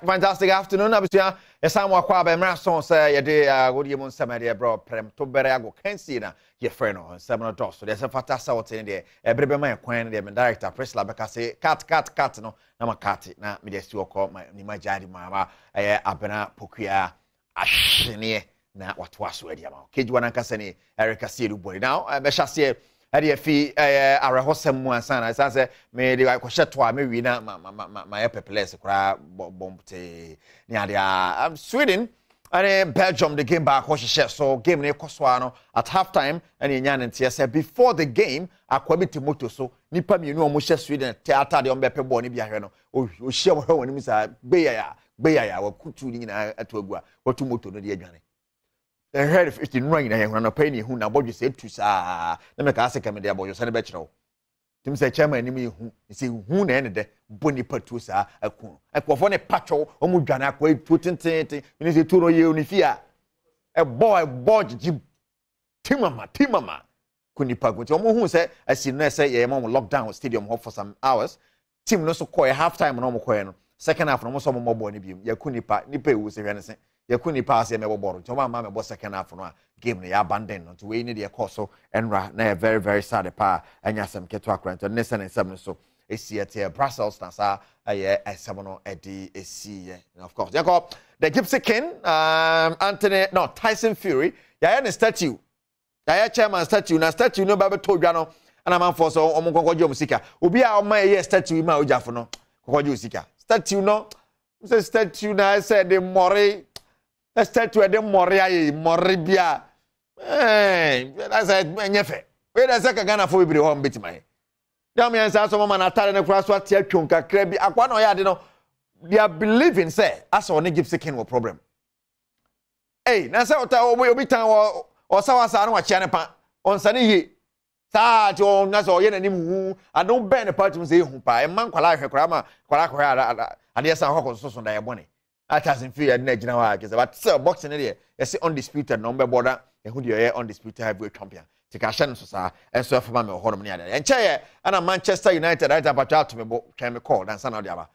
fantastic afternoon. Abusua, esamu akwa be mra son say ye de wodi mu nsema de bro Premtobre ago kansi na ye friend no nsema no dos. So there's a fatasa what in there. Ebrebe man kwan de me director press la beka say cut no na ma cut na me de stu call my ni ma jadi ma abena pokua ahene na watwa so ade ma. Kejuwa na nkasa ni Erica Siedu boy. Now be shase ade fi arehosem mu ansa na say me de ko hyeto a me wi na my peples kra bombte ni ade Sweden and Belgium the game back hye so game ne kosoa no at half time and nya nte say before the game akwabiti moto so nipa mienu omo hye Sweden theater de ombe pe ball ni bia hwe no o hye wo hwe woni sa gbeya wa kutu ni na atoagua watu moto no de adwane the head of it in rain na no pay ni hu na bodwe say tu sa na me ka ase ka me de aboyo se ne be kire wo tim say chairman ni me hu say hu na ene de boni patu sa akun akofo ne patcho omu dwane akwa tu tentente ni say tu no ye oni fia a boy ji timama kuni pago ti omu hu say asi no say ye mom lockdown stadium hop for some hours team no so call half time no mo call no second half no mo so mo bo ni bi ya kuni pa ni pa ewu se hwe ne se yakuni pass me boboro nti o ma me bo second half no game no ya abandon no to we need the course so enra na very very sad pa anya sem keto akrant no nese nsem so esi at Brussels na sa aye esem no edi esi and of course Jacob the Gypsy King Tyson Fury ya ne statue ya chairman statue na statue no ba beto dwa no ana man for so omonkonkwaje musika obi a o ma ye statue ma ojafo no konkwaje musika statue no say statue na said the more statue de mori bia that's a nyefe we da saka Ghana for bibiri ho mbetima dem yan sa so mama na tare ne kura so atia twon kakra bi akwa na oya de no they are believing say as on Gypsy King no problem na say obi tan o sawasa na wa chia ne pa on sane yi sa ti on na so ye nanim hu adon ben ne party say hu pa e man kwala hwe kura ma kwala hwe ade sa ho so da ye bone Tyson Fury na gina wa akese but so boxing there you undisputed number border who dey undisputed heavyweight champion tika hye no so sa enso afama me ho no ne ade enche ye ana Manchester United right about out me bo can me call dan sana odiaba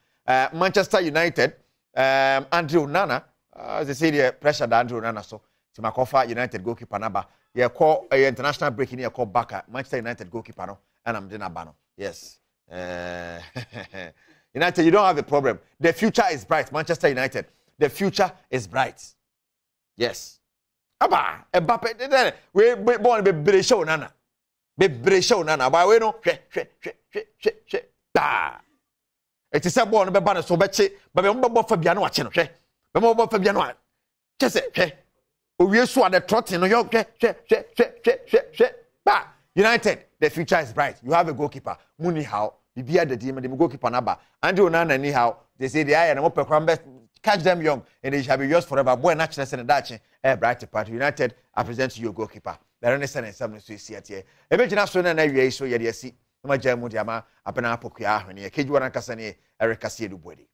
Manchester United Andrew Nana they say the pressure that Andrew Nana so to makofa United goalkeeper naba ye call international break in ye call back Manchester United goalkeeper no and am dina ba no yes United, you don't have a problem. The future is bright. Manchester United, the future is bright. Yes. Aba, Mbappe, we born be bresho nana. Be bresho nana. But we no, da. It is a born be ban so beche, but be mbo Fabiano wache no hwe. Be mbo Fabiano. Chese hwe. Owie so the trotting no yo hwe. Ba. United, the future is bright. You have a goalkeeper. Muni how Bibia the team, the goalkeeper number. Andrew Nana anyhow, they say the eye and open catch them young and they shall be yours forever. Boy, naturally, and Dutch, bright part. United, I present you your goalkeeper. The Renaissance and some Swiss here. Imagine us when I so yet see. No, my German Yama, Apena Pokia, when you Kejuan Cassani, Erica Siedu Body.